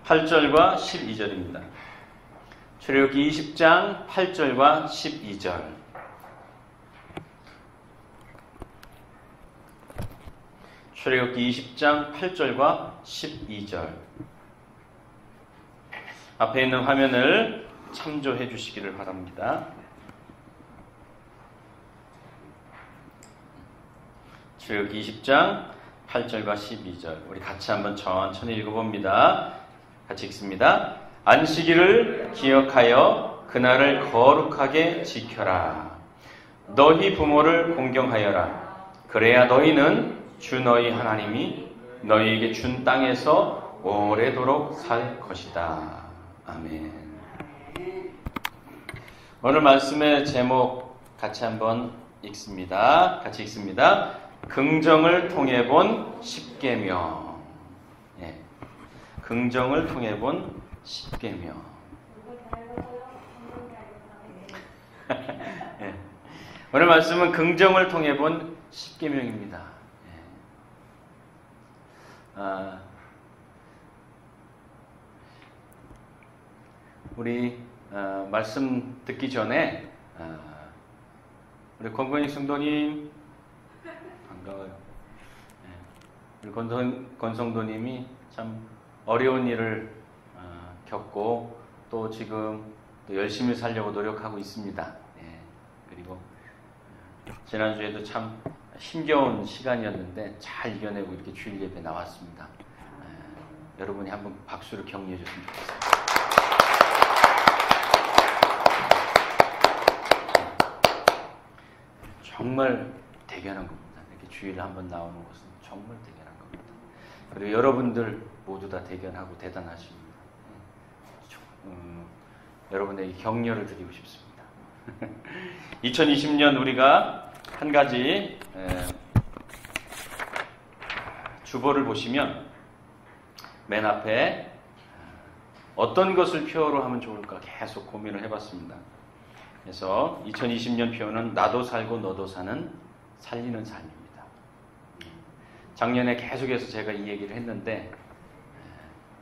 8절과 12절입니다. 출애굽기 20장 8절과 12절. 출애굽기 20장 8절과 12절. 앞에 있는 화면을 참조해 주시기를 바랍니다. 출애굽기 20장 8절과 12절. 우리 같이 한번 천천히 읽어봅니다. 같이 읽습니다. 안식일을 기억하여 그날을 거룩하게 지켜라. 너희 부모를 공경하여라. 그래야 너희는 주 너희 하나님이 너희에게 준 땅에서 오래도록 살 것이다. 아멘. 오늘 말씀의 제목 같이 한번 읽습니다. 같이 읽습니다. 긍정을 통해 본 십계명. 예. 긍정을 통해 본 십계명. 예. 오늘 말씀은 긍정을 통해 본 십계명입니다. 예. 우리 말씀 듣기 전에 우리 권건익 성도님 반가워요. 예. 우리 권성도님이 참 어려운 일을 겪고 또 지금 또 열심히 살려고 노력하고 있습니다. 예. 그리고 지난주에도 참 힘겨운 시간이었는데 잘 이겨내고 이렇게 주일 예배 나왔습니다. 여러분이 한번 박수로 격려해 줬으면 좋겠습니다. 정말 대견한 겁니다. 이렇게 주일에 한번 나오는 것은 정말 대견한 겁니다. 그리고 여러분들 모두 다 대견하고 대단하십니다. 여러분에게 격려를 드리고 싶습니다. 2020년 우리가 한 가지 주보를 보시면 맨 앞에 어떤 것을 표로 하면 좋을까 계속 고민을 해봤습니다. 그래서 2020년 표는 나도 살고 너도 사는 살리는 삶입니다. 작년에 계속해서 제가 이 얘기를 했는데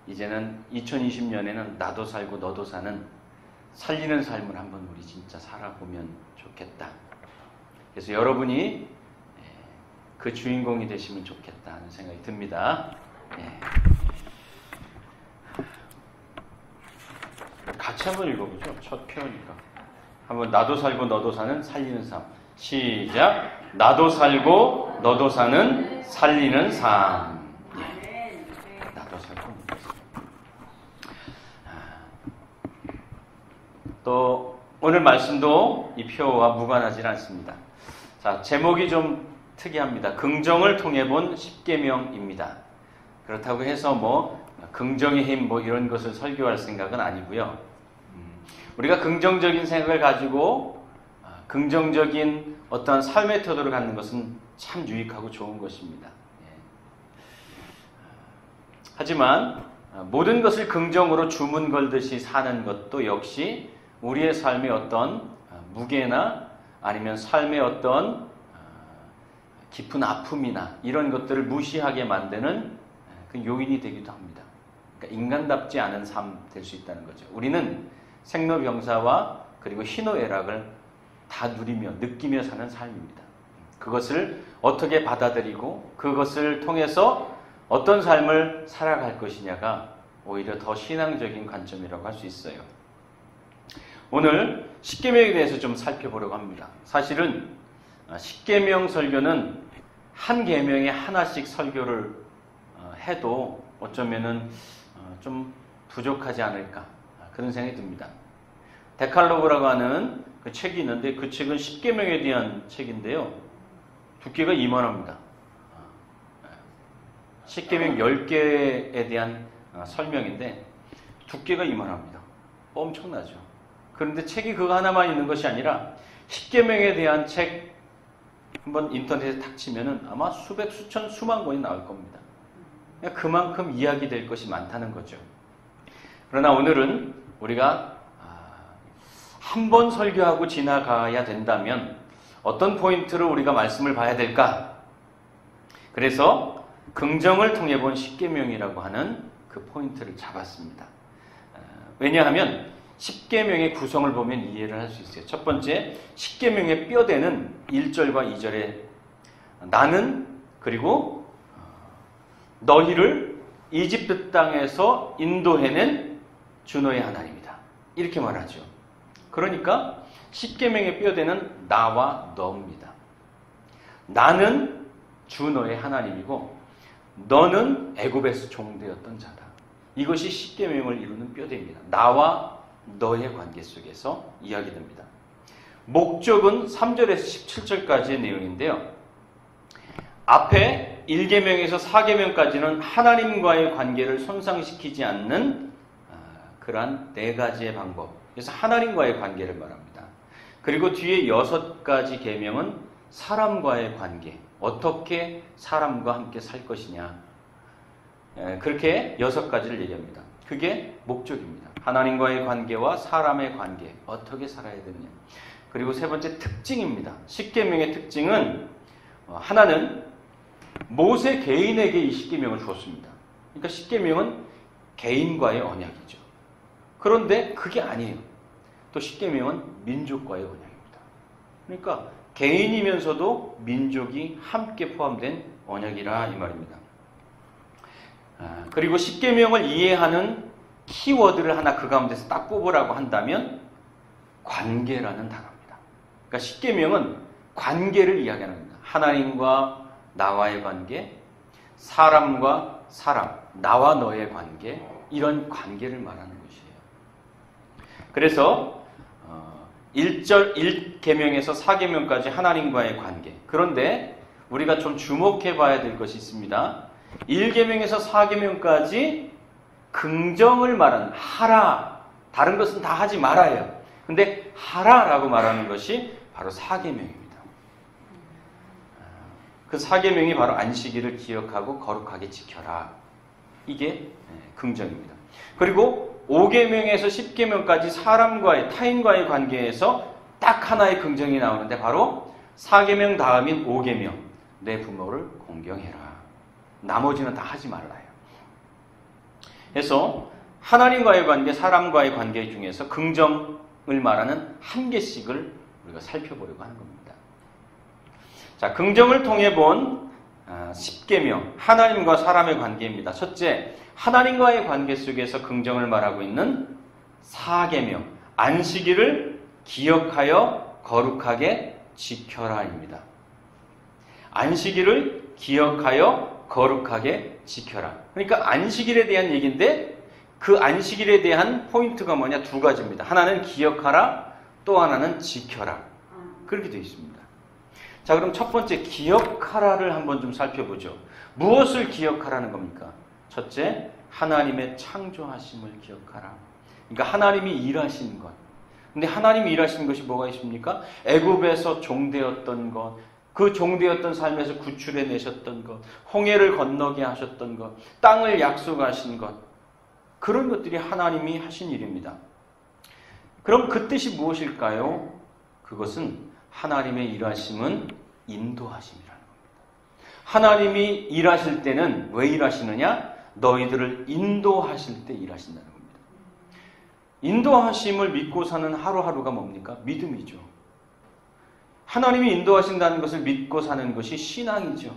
이제는 2020년에는 나도 살고 너도 사는 살리는 삶을 한번 우리 진짜 살아보면 좋겠다. 그래서 여러분이 그 주인공이 되시면 좋겠다 하는 생각이 듭니다. 같이 한번 읽어보죠. 첫 표니까. 한번 나도 살고 너도 사는 살리는 삶. 시작. 나도 살고 너도 사는 살리는 삶. 나도 살고 너도 사는. 또 오늘 말씀도 이 표와 무관하지 않습니다. 자, 제목이 좀 특이합니다. 긍정을 통해 본 십계명입니다. 그렇다고 해서 뭐 긍정의 힘 뭐 이런 것을 설교할 생각은 아니고요. 우리가 긍정적인 생각을 가지고 긍정적인 어떤 삶의 태도를 갖는 것은 참 유익하고 좋은 것입니다. 하지만 모든 것을 긍정으로 주문 걸듯이 사는 것도 역시 우리의 삶의 어떤 무게나 아니면 삶의 어떤 깊은 아픔이나 이런 것들을 무시하게 만드는 그 요인이 되기도 합니다. 그러니까 인간답지 않은 삶 될 수 있다는 거죠. 우리는 생로병사와 그리고 희노애락을 다 누리며 느끼며 사는 삶입니다. 그것을 어떻게 받아들이고 그것을 통해서 어떤 삶을 살아갈 것이냐가 오히려 더 신앙적인 관점이라고 할 수 있어요. 오늘 십계명에 대해서 좀 살펴보려고 합니다. 사실은 십계명 설교는 한 계명에 하나씩 설교를 해도 어쩌면은 좀 부족하지 않을까 그런 생각이 듭니다. 데칼로그라고 하는 그 책이 있는데 그 책은 십계명에 대한 책인데요. 두께가 이만합니다. 십계명 10개에 대한 설명인데 두께가 이만합니다. 엄청나죠. 그런데 책이 그거 하나만 있는 것이 아니라 십계명에 대한 책 한번 인터넷에 탁 치면은 아마 수백, 수천, 수만 권이 나올 겁니다. 그만큼 이야기될 것이 많다는 거죠. 그러나 오늘은 우리가 한 번 설교하고 지나가야 된다면 어떤 포인트를 우리가 말씀을 봐야 될까? 그래서 긍정을 통해 본 십계명이라고 하는 그 포인트를 잡았습니다. 왜냐하면 10계명의 구성을 보면 이해를 할 수 있어요. 첫 번째, 10계명의 뼈대는 1절과 2절에 나는 그리고 너희를 이집트 땅에서 인도해낸 주 너의 하나님이다. 이렇게 말하죠. 그러니까 10계명의 뼈대는 나와 너입니다. 나는 주 너의 하나님이고 너는 애굽에서 종되었던 자다. 이것이 10계명을 이루는 뼈대입니다. 나와 너의 관계 속에서 이야기됩니다. 목적은 3절에서 17절까지의 내용인데요. 앞에 1계명에서 4계명까지는 하나님과의 관계를 손상시키지 않는 그러한 4가지의 방법. 그래서 하나님과의 관계를 말합니다. 그리고 뒤에 6가지 계명은 사람과의 관계. 어떻게 사람과 함께 살 것이냐. 그렇게 6가지를 얘기합니다. 그게 목적입니다. 하나님과의 관계와 사람의 관계. 어떻게 살아야 되느냐. 그리고 세 번째 특징입니다. 10계명의 특징은 하나는 모세 개인에게 이 10계명을 주었습니다. 그러니까 10계명은 개인과의 언약이죠. 그런데 그게 아니에요. 또 10계명은 민족과의 언약입니다. 그러니까 개인이면서도 민족이 함께 포함된 언약이라 이 말입니다. 그리고 10계명을 이해하는 키워드를 하나 그 가운데서 딱 뽑으라고 한다면 관계라는 단어입니다. 그러니까 10계명은 관계를 이야기하는 겁니다. 하나님과 나와의 관계, 사람과 사람, 나와 너의 관계, 이런 관계를 말하는 것이에요. 그래서 1계명에서 4계명까지 하나님과의 관계. 그런데 우리가 좀 주목해 봐야 될 것이 있습니다. 1계명에서 4계명까지 긍정을 말하는 하라. 다른 것은 다 하지 말아요. 근데 하라라고 말하는 것이 바로 4계명입니다. 그 4계명이 바로 안식일을 기억하고 거룩하게 지켜라. 이게 긍정입니다. 그리고 5계명에서 10계명까지 사람과의 타인과의 관계에서 딱 하나의 긍정이 나오는데 바로 4계명 다음인 5계명. 내 부모를 공경해라. 나머지는 다 하지 말라요. 그래서 하나님과의 관계, 사람과의 관계 중에서 긍정을 말하는 한 개씩을 우리가 살펴보려고 하는 겁니다. 자, 긍정을 통해 본 10계명, 하나님과 사람의 관계입니다. 첫째, 하나님과의 관계 속에서 긍정을 말하고 있는 4계명, 안식일을 기억하여 거룩하게 지켜라입니다. 안식일을 기억하여 거룩하게 지켜라. 그러니까 안식일에 대한 얘기인데 그 안식일에 대한 포인트가 뭐냐? 2가지입니다. 하나는 기억하라, 또 하나는 지켜라. 그렇게 되어 있습니다. 자, 그럼 첫 번째 기억하라를 한번 좀 살펴보죠. 무엇을 기억하라는 겁니까? 첫째, 하나님의 창조하심을 기억하라. 그러니까 하나님이 일하신 것. 근데 하나님이 일하신 것이 뭐가 있습니까? 애굽에서 종되었던 것, 그 종되었던 삶에서 구출해내셨던 것, 홍해를 건너게 하셨던 것, 땅을 약속하신 것, 그런 것들이 하나님이 하신 일입니다. 그럼 그 뜻이 무엇일까요? 그것은 하나님의 일하심은 인도하심이라는 겁니다. 하나님이 일하실 때는 왜 일하시느냐? 너희들을 인도하실 때 일하신다는 겁니다. 인도하심을 믿고 사는 하루하루가 뭡니까? 믿음이죠. 하나님이 인도하신다는 것을 믿고 사는 것이 신앙이죠.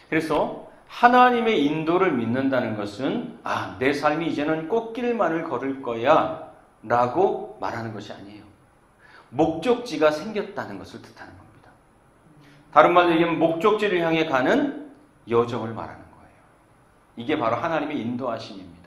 그래서 하나님의 인도를 믿는다는 것은 내 삶이 이제는 꽃길만을 걸을 거야 라고 말하는 것이 아니에요. 목적지가 생겼다는 것을 뜻하는 겁니다. 다른 말로 얘기하면 목적지를 향해 가는 여정을 말하는 거예요. 이게 바로 하나님의 인도하심입니다.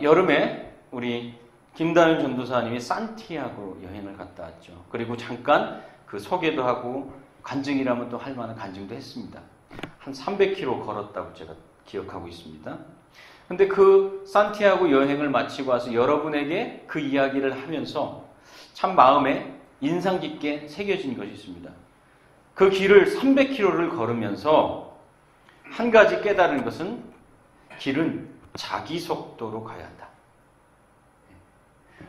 여름에 우리 김다윤 전도사님이 산티아고 여행을 갔다 왔죠. 그리고 잠깐 그 소개도 하고 간증이라면 또 할 만한 간증도 했습니다. 한 300km 걸었다고 제가 기억하고 있습니다. 근데 그 산티아고 여행을 마치고 와서 여러분에게 그 이야기를 하면서 참 마음에 인상 깊게 새겨진 것이 있습니다. 그 길을 300km를 걸으면서 한 가지 깨달은 것은 길은 자기 속도로 가야 한다.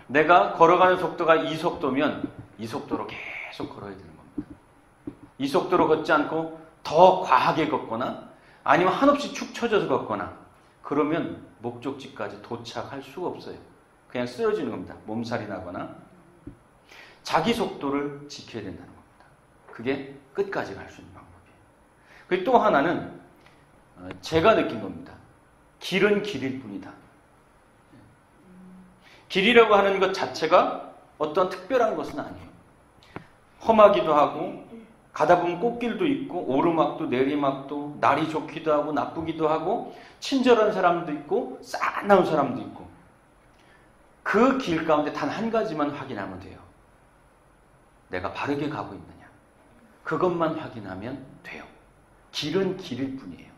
내가 걸어가는 속도가 이 속도면 이 속도로 계속 걸어야 되는 겁니다. 이 속도로 걷지 않고 더 과하게 걷거나 아니면 한없이 축 처져서 걷거나 그러면 목적지까지 도착할 수가 없어요. 그냥 쓰러지는 겁니다. 몸살이 나거나. 자기 속도를 지켜야 된다는 겁니다. 그게 끝까지 갈 수 있는 방법이에요. 그리고 또 하나는 제가 느낀 겁니다. 길은 길일 뿐이다. 길이라고 하는 것 자체가 어떤 특별한 것은 아니에요. 험하기도 하고 가다 보면 꽃길도 있고 오르막도 내리막도 날이 좋기도 하고 나쁘기도 하고 친절한 사람도 있고 싸나운 사람도 있고 그 길 가운데 단 한 가지만 확인하면 돼요. 내가 바르게 가고 있느냐. 그것만 확인하면 돼요. 길은 길일 뿐이에요.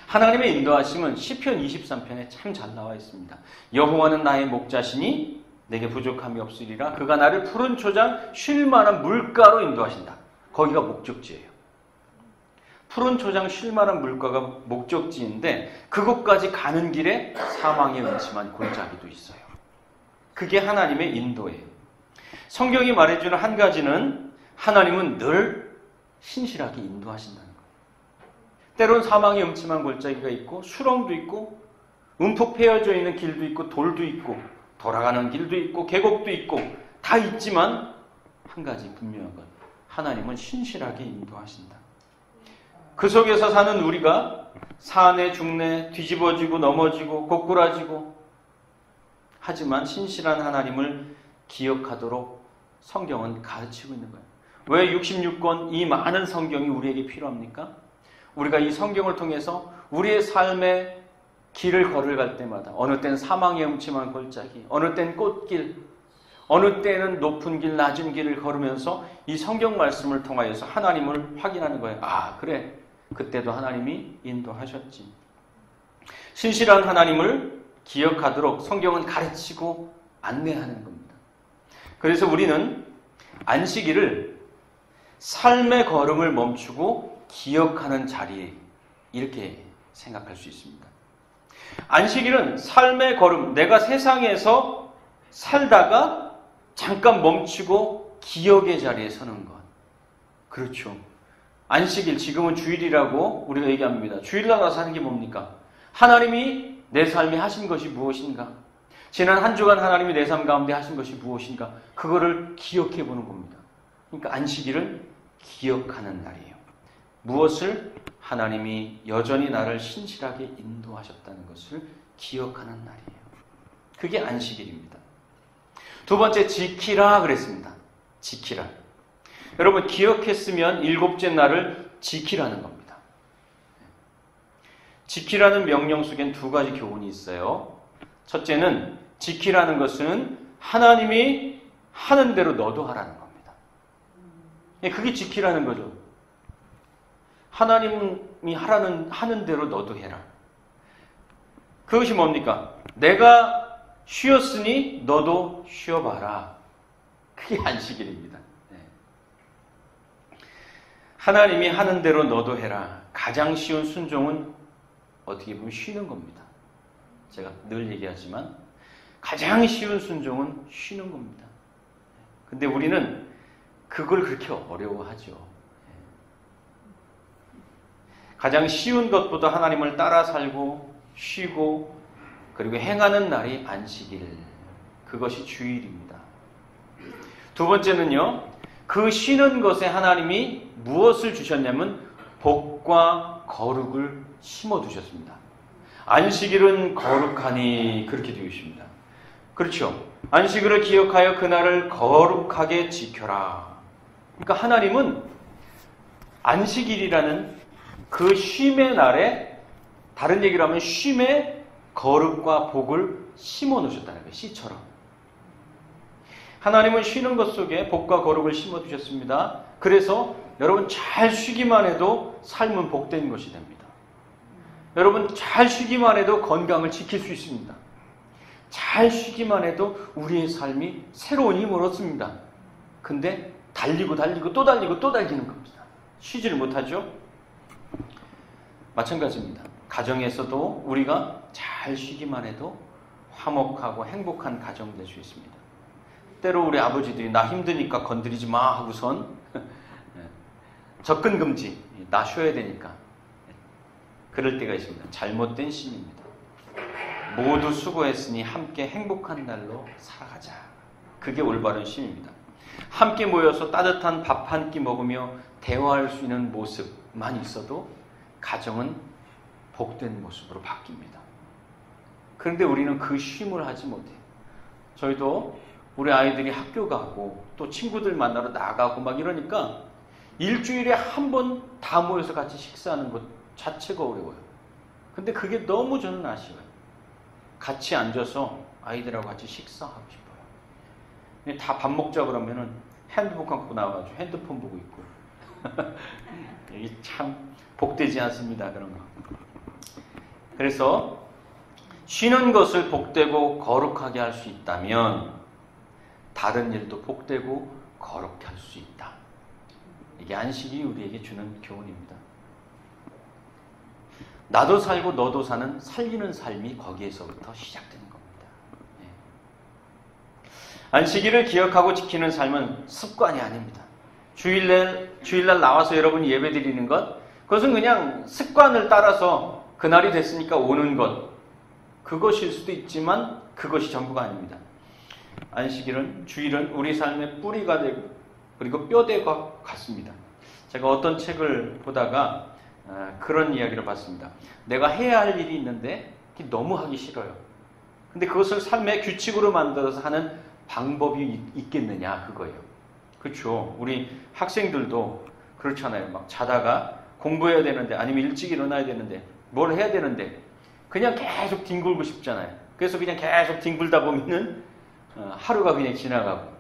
하나님의 인도하심은 시편 23편에 참 잘 나와 있습니다. 여호와는 나의 목자시니 내게 부족함이 없으리라. 그가 나를 푸른 초장 쉴 만한 물가로 인도하신다. 거기가 목적지예요. 푸른 초장 쉴 만한 물가가 목적지인데 그곳까지 가는 길에 사망의 음침한 골짜기도 있어요. 그게 하나님의 인도예요. 성경이 말해주는 한 가지는 하나님은 늘 신실하게 인도하신다는 거예요. 때론 사망의 음침한 골짜기가 있고 수렁도 있고 움푹 패여져 있는 길도 있고 돌도 있고 돌아가는 길도 있고 계곡도 있고 다 있지만 한 가지 분명한 건 하나님은 신실하게 인도하신다. 그 속에서 사는 우리가 산에 죽네 뒤집어지고 넘어지고 고꾸라지고 하지만 신실한 하나님을 기억하도록 성경은 가르치고 있는 거예요. 왜 66권 이 많은 성경이 우리에게 필요합니까? 우리가 이 성경을 통해서 우리의 삶의 길을 걸어갈 때마다 어느 때는 사망의 음침한 골짜기, 어느 때는 꽃길, 어느 때는 높은 길, 낮은 길을 걸으면서 이 성경 말씀을 통하여서 하나님을 확인하는 거예요. 아, 그래. 그때도 하나님이 인도하셨지. 신실한 하나님을 기억하도록 성경은 가르치고 안내하는 겁니다. 그래서 우리는 안식일을 삶의 걸음을 멈추고 기억하는 자리 이렇게 생각할 수 있습니다. 안식일은 삶의 걸음, 내가 세상에서 살다가 잠깐 멈추고 기억의 자리에 서는 것. 그렇죠. 안식일, 지금은 주일이라고 우리가 얘기합니다. 주일날 와서 하는 게 뭡니까? 하나님이 내 삶에 하신 것이 무엇인가? 지난 한 주간 하나님이 내 삶 가운데 하신 것이 무엇인가? 그거를 기억해 보는 겁니다. 그러니까 안식일은 기억하는 날이에요. 무엇을? 하나님이 여전히 나를 신실하게 인도하셨다는 것을 기억하는 날이에요. 그게 안식일입니다. 두 번째, 지키라 그랬습니다. 지키라. 여러분, 기억했으면 일곱째 날을 지키라는 겁니다. 지키라는 명령 속엔 두 가지 교훈이 있어요. 첫째는 지키라는 것은 하나님이 하는 대로 너도 하라는 겁니다. 그게 지키라는 거죠. 하나님이 하는 대로 너도 해라. 그것이 뭡니까? 내가 쉬었으니 너도 쉬어봐라. 그게 안식일입니다. 하나님이 하는 대로 너도 해라. 가장 쉬운 순종은 어떻게 보면 쉬는 겁니다. 제가 늘 얘기하지만 가장 쉬운 순종은 쉬는 겁니다. 근데 우리는 그걸 그렇게 어려워하죠. 가장 쉬운 것보다 하나님을 따라 살고 쉬고 그리고 행하는 날이 안식일. 그것이 주일입니다. 두 번째는요. 그 쉬는 것에 하나님이 무엇을 주셨냐면 복과 거룩을 심어두셨습니다. 안식일은 거룩하니 그렇게 되어 있습니다. 그렇죠. 안식일을 기억하여 그날을 거룩하게 지켜라. 그러니까 하나님은 안식일이라는 그 쉼의 날에 다른 얘기로 하면 쉼에 거룩과 복을 심어놓으셨다는 거예요. 씨처럼. 하나님은 쉬는 것 속에 복과 거룩을 심어두셨습니다. 그래서 여러분 잘 쉬기만 해도 삶은 복된 것이 됩니다. 여러분 잘 쉬기만 해도 건강을 지킬 수 있습니다. 잘 쉬기만 해도 우리의 삶이 새로운 힘을 얻습니다. 근데 달리고 또 달리고 또 달리는 겁니다. 쉬지를 못하죠? 마찬가지입니다. 가정에서도 우리가 잘 쉬기만 해도 화목하고 행복한 가정 될 수 있습니다. 때로 우리 아버지들이 나 힘드니까 건드리지 마 하고선 접근 금지, 나 쉬어야 되니까. 그럴 때가 있습니다. 잘못된 신입니다. 모두 수고했으니 함께 행복한 날로 살아가자. 그게 올바른 신입니다. 함께 모여서 따뜻한 밥 한 끼 먹으며 대화할 수 있는 모습만 있어도 가정은 복된 모습으로 바뀝니다. 그런데 우리는 그 쉼을 하지 못해요. 저희도 우리 아이들이 학교 가고 또 친구들 만나러 나가고 막 이러니까 일주일에 한 번 다 모여서 같이 식사하는 것 자체가 어려워요. 근데 그게 너무 저는 아쉬워요. 같이 앉아서 아이들하고 같이 식사하고 싶어요. 다 밥 먹자 그러면은 핸드폰 갖고 나와가지고 핸드폰 보고 있고. 이게 참 복되지 않습니다. 그런 거. 그래서 쉬는 것을 복되고 거룩하게 할 수 있다면 다른 일도 복되고 거룩하게 할 수 있다. 이게 안식이 우리에게 주는 교훈입니다. 나도 살고 너도 사는 살리는 삶이 거기에서부터 시작되는 겁니다. 안식일을 기억하고 지키는 삶은 습관이 아닙니다. 주일날 나와서 여러분이 예배 드리는 것, 그것은 그냥 습관을 따라서 그날이 됐으니까 오는 것, 그것일 수도 있지만 그것이 전부가 아닙니다. 안식일은, 주일은 우리 삶의 뿌리가 되고 그리고 뼈대가 같습니다. 제가 어떤 책을 보다가 그런 이야기를 봤습니다. 내가 해야 할 일이 있는데 너무 하기 싫어요. 근데 그것을 삶의 규칙으로 만들어서 하는 방법이 있겠느냐, 그거예요. 그렇죠. 우리 학생들도 그렇잖아요. 막 자다가 공부해야 되는데 아니면 일찍 일어나야 되는데 뭘 해야 되는데 그냥 계속 뒹굴고 싶잖아요. 그래서 그냥 계속 뒹굴다 보면은 하루가 그냥 지나가고.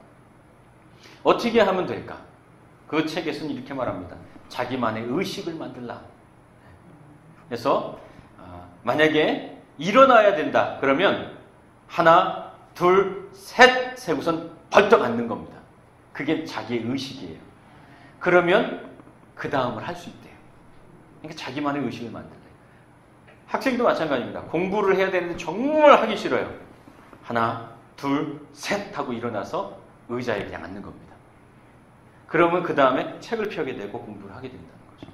어떻게 하면 될까? 그 책에서는 이렇게 말합니다. 자기만의 의식을 만들라. 그래서 만약에 일어나야 된다 그러면 하나, 둘, 셋 세고선 벌떡 앉는 겁니다. 그게 자기의 의식이에요. 그러면 그 다음을 할 수 있대요. 그러니까 자기만의 의식을 만들래요. 학생도 마찬가지입니다. 공부를 해야 되는데 정말 하기 싫어요. 하나, 둘, 셋 하고 일어나서 의자에 그냥 앉는 겁니다. 그러면 그 다음에 책을 펴게 되고 공부를 하게 된다는 거죠.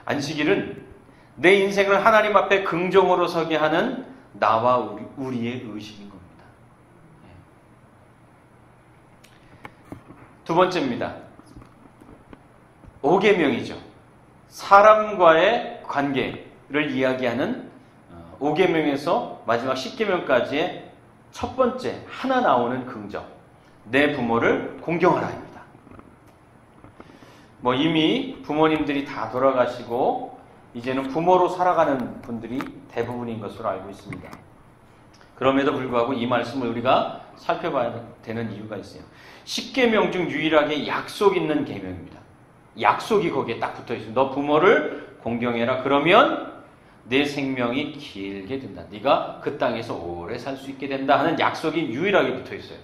안식일은 내 인생을 하나님 앞에 긍정으로 서게 하는 나와 우리의 의식인 겁니다. 두 번째입니다. 5계명이죠. 사람과의 관계를 이야기하는 5계명에서 마지막 10계명까지의 첫 번째 하나 나오는 긍정. 내 부모를 공경하라입니다. 이미 부모님들이 다 돌아가시고 이제는 부모로 살아가는 분들이 대부분인 것으로 알고 있습니다. 그럼에도 불구하고 이 말씀을 우리가 살펴봐야 되는 이유가 있어요. 10계명 중 유일하게 약속 있는 계명입니다. 약속이 거기에 딱 붙어 있어요. 너 부모를 공경해라. 그러면 내 생명이 길게 된다. 네가 그 땅에서 오래 살 수 있게 된다 하는 약속이 유일하게 붙어 있어요.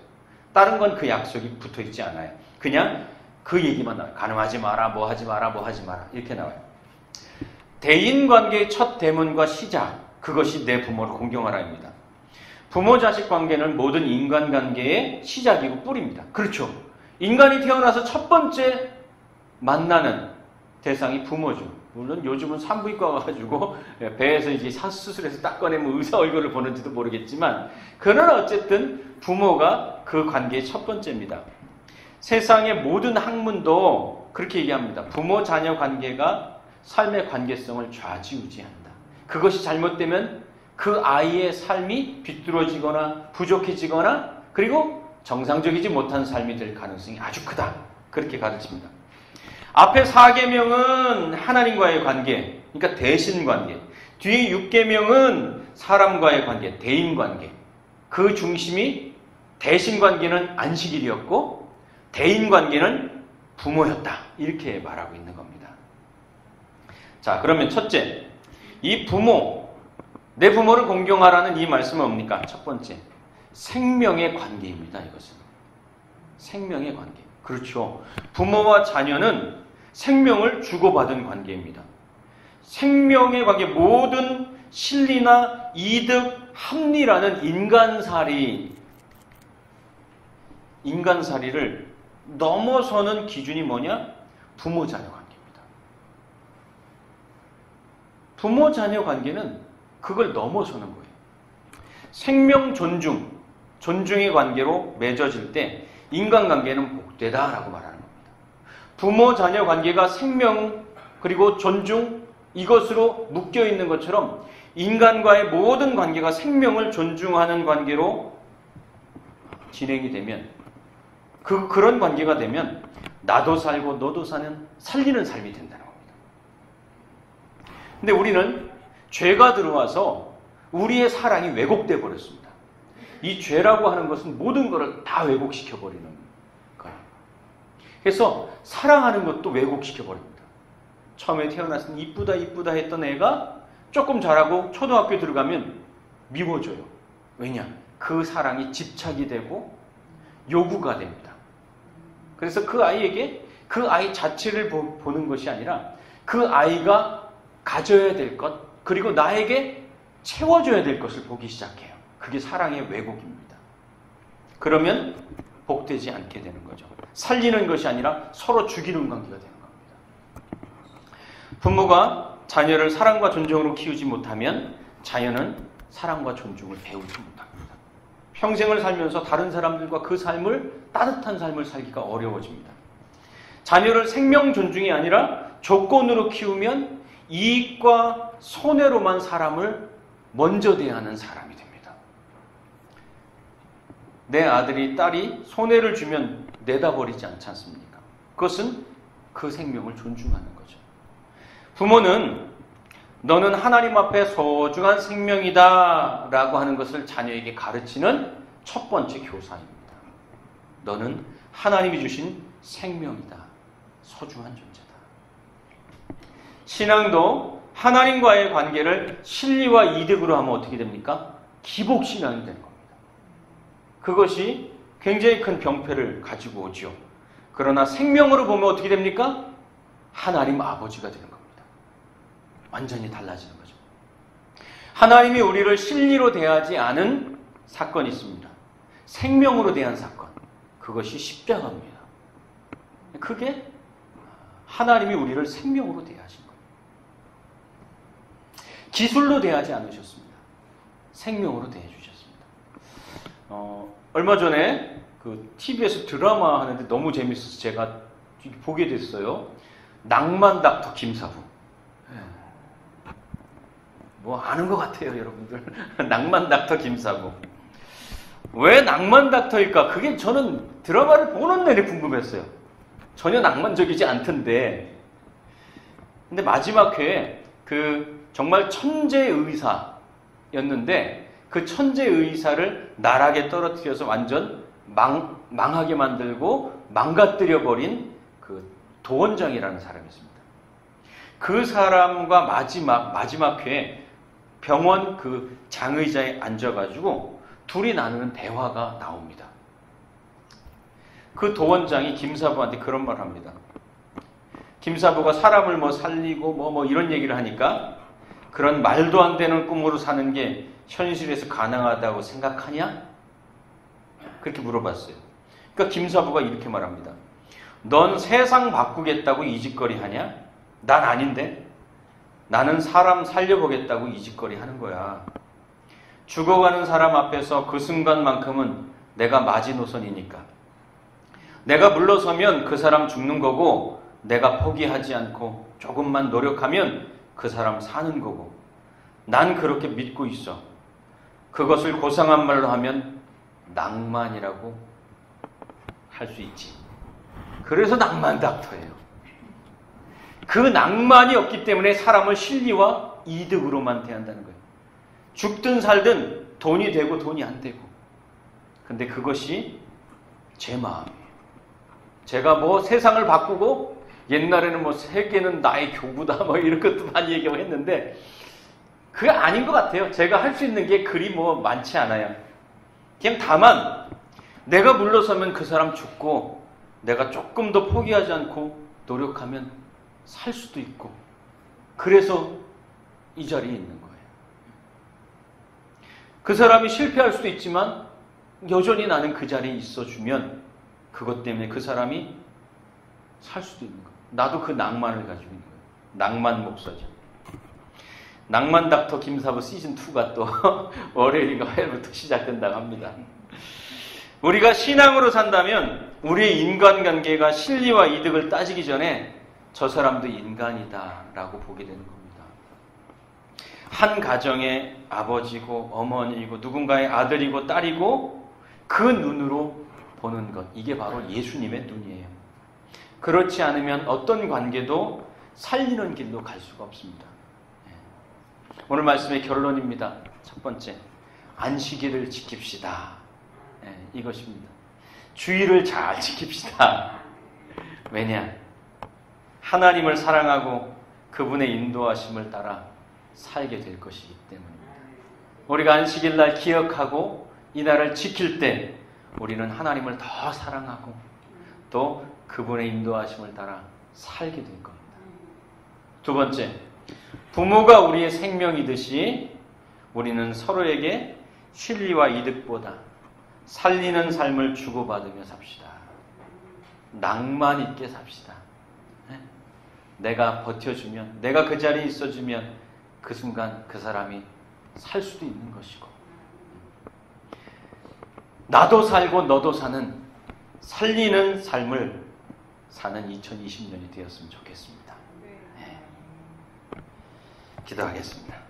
다른 건 그 약속이 붙어 있지 않아요. 그냥 그 얘기만 나와요. 간음하지 마라, 뭐 하지 마라, 뭐 하지 마라. 이렇게 나와요. 대인관계의 첫 대문과 시작, 그것이 내 부모를 공경하라입니다. 부모-자식 관계는 모든 인간관계의 시작이고 뿌리입니다. 그렇죠. 인간이 태어나서 첫 번째 만나는 대상이 부모죠. 물론 요즘은 산부인과 가가지고 배에서 이제 수술해서 딱 꺼내면 의사 얼굴을 보는지도 모르겠지만, 그러나 어쨌든 부모가 그 관계의 첫 번째입니다. 세상의 모든 학문도 그렇게 얘기합니다. 부모-자녀 관계가 삶의 관계성을 좌지우지한다. 그것이 잘못되면 그 아이의 삶이 비뚤어지거나 부족해지거나 그리고 정상적이지 못한 삶이 될 가능성이 아주 크다. 그렇게 가르칩니다. 앞에 4계명은 하나님과의 관계, 그러니까 대신 관계. 뒤에 6계명은 사람과의 관계, 대인 관계. 그 중심이 대신 관계는 안식일이었고 대인 관계는 부모였다. 이렇게 말하고 있는 겁니다. 자, 그러면 첫째, 이 부모, 내 부모를 공경하라는 이 말씀은 뭡니까? 첫 번째, 생명의 관계입니다. 이것은 생명의 관계. 그렇죠. 부모와 자녀는 생명을 주고받은 관계입니다. 생명의 관계, 모든 실리나 이득, 합리라는 인간살이를 넘어서는 기준이 뭐냐? 부모-자녀 관계입니다. 부모 자녀 관계는 그걸 넘어서는 거예요. 생명 존중, 존중의 관계로 맺어질 때 인간관계는 복되다라고 말하는 겁니다. 부모 자녀 관계가 생명 그리고 존중 이것으로 묶여 있는 것처럼 인간과의 모든 관계가 생명을 존중하는 관계로 진행이 되면 그런 관계가 되면 나도 살고 너도 살리는 삶이 된다는 겁니다. 근데 우리는 죄가 들어와서 우리의 사랑이 왜곡되어 버렸습니다. 이 죄라고 하는 것은 모든 것을 다 왜곡시켜 버리는 거예요. 그래서 사랑하는 것도 왜곡시켜 버립니다. 처음에 태어났을 때 이쁘다 이쁘다 했던 애가 조금 자라고 초등학교 들어가면 미워져요. 왜냐? 그 사랑이 집착이 되고 요구가 됩니다. 그래서 그 아이에게 그 아이 자체를 보는 것이 아니라 그 아이가 가져야 될 것 그리고 나에게 채워줘야 될 것을 보기 시작해요. 그게 사랑의 왜곡입니다. 그러면 복되지 않게 되는 거죠. 살리는 것이 아니라 서로 죽이는 관계가 되는 겁니다. 부모가 자녀를 사랑과 존중으로 키우지 못하면 자녀는 사랑과 존중을 배우지 못합니다. 평생을 살면서 다른 사람들과 그 삶을 따뜻한 삶을 살기가 어려워집니다. 자녀를 생명 존중이 아니라 조건으로 키우면 이익과 손해로만 사람을 먼저 대하는 사람이 됩니다. 내 아들이 딸이 손해를 주면 내다버리지 않지 않습니까? 그것은 그 생명을 존중하는 거죠. 부모는 너는 하나님 앞에 소중한 생명이다 라고 하는 것을 자녀에게 가르치는 첫 번째 교사입니다. 너는 하나님이 주신 생명이다. 소중한 존재다. 신앙도 하나님과의 관계를 실리와 이득으로 하면 어떻게 됩니까? 기복신앙이 되는 겁니다. 그것이 굉장히 큰 병폐를 가지고 오죠. 그러나 생명으로 보면 어떻게 됩니까? 하나님 아버지가 되는 겁니다. 완전히 달라지는 거죠. 하나님이 우리를 실리로 대하지 않은 사건이 있습니다. 생명으로 대한 사건. 그것이 십자가입니다. 그게 하나님이 우리를 생명으로 대하신 거예요. 기술로 대하지 않으셨습니다. 생명으로 대해 주셨습니다. 얼마 전에 그 TV에서 드라마 하는데 너무 재밌어서 제가 보게 됐어요. 낭만 닥터 김사부. 뭐 아는 것 같아요, 여러분들. 낭만 닥터 김사부. 왜 낭만 닥터일까? 그게 저는 드라마를 보는 내내 궁금했어요. 전혀 낭만적이지 않던데. 근데 마지막 회에 그 정말 천재 의사였는데 그 천재 의사를 나락에 떨어뜨려서 완전 망하게 만들고 망가뜨려 버린 그 도원장이라는 사람이 있습니다. 그 사람과 마지막 회에 병원 그 장의자에 앉아가지고 둘이 나누는 대화가 나옵니다. 그 도원장이 김사부한테 그런 말을 합니다. 김사부가 사람을 뭐 살리고 뭐 이런 얘기를 하니까 그런 말도 안 되는 꿈으로 사는 게 현실에서 가능하다고 생각하냐? 그렇게 물어봤어요. 그러니까 김사부가 이렇게 말합니다. 넌 세상 바꾸겠다고 이 짓거리 하냐? 난 아닌데. 나는 사람 살려보겠다고 이 짓거리 하는 거야. 죽어가는 사람 앞에서 그 순간만큼은 내가 마지노선이니까. 내가 물러서면 그 사람 죽는 거고 내가 포기하지 않고 조금만 노력하면 그 사람 사는 거고 난 그렇게 믿고 있어. 그것을 고상한 말로 하면 낭만이라고 할 수 있지. 그래서 낭만 닥터예요. 그 낭만이 없기 때문에 사람을 실리와 이득으로만 대한다는 거예요. 죽든 살든 돈이 되고 돈이 안 되고. 근데 그것이 제 마음이에요. 제가 뭐 세상을 바꾸고 옛날에는 뭐 세계는 나의 교부다 뭐 이런 것도 많이 얘기하고 했는데 그게 아닌 것 같아요. 제가 할 수 있는 게 그리 뭐 많지 않아요. 그냥 다만 내가 물러서면 그 사람 죽고 내가 조금 더 포기하지 않고 노력하면 살 수도 있고 그래서 이 자리에 있는 거예요. 그 사람이 실패할 수도 있지만 여전히 나는 그 자리에 있어주면 그것 때문에 그 사람이 살 수도 있는 거예요. 나도 그 낭만을 가지고 있는 거예요. 낭만 목사죠. 낭만 닥터 김사부 시즌2가 또 월요일인가 화요일부터 시작된다고 합니다. 우리가 신앙으로 산다면 우리의 인간관계가 실리와 이득을 따지기 전에 저 사람도 인간이다 라고 보게 되는 겁니다. 한 가정의 아버지고 어머니이고 누군가의 아들이고 딸이고 그 눈으로 보는 것, 이게 바로 예수님의 눈이에요. 그렇지 않으면 어떤 관계도 살리는 길로 갈 수가 없습니다. 오늘 말씀의 결론입니다. 첫 번째, 안식일을 지킵시다. 이것입니다. 주의를 잘 지킵시다. 왜냐? 하나님을 사랑하고 그분의 인도하심을 따라 살게 될 것이기 때문입니다. 우리가 안식일 날 기억하고 이 날을 지킬 때 우리는 하나님을 더 사랑하고 또 그분의 인도하심을 따라 살게 될 겁니다. 두 번째, 부모가 우리의 생명이듯이 우리는 서로에게 실리와 이득보다 살리는 삶을 주고받으며 삽시다. 낭만 있게 삽시다. 내가 버텨주면, 내가 그 자리에 있어주면 그 순간 그 사람이 살 수도 있는 것이고, 나도 살고 너도 사는 살리는 삶을 사는 2020년이 되었으면 좋겠습니다. 기도하겠습니다.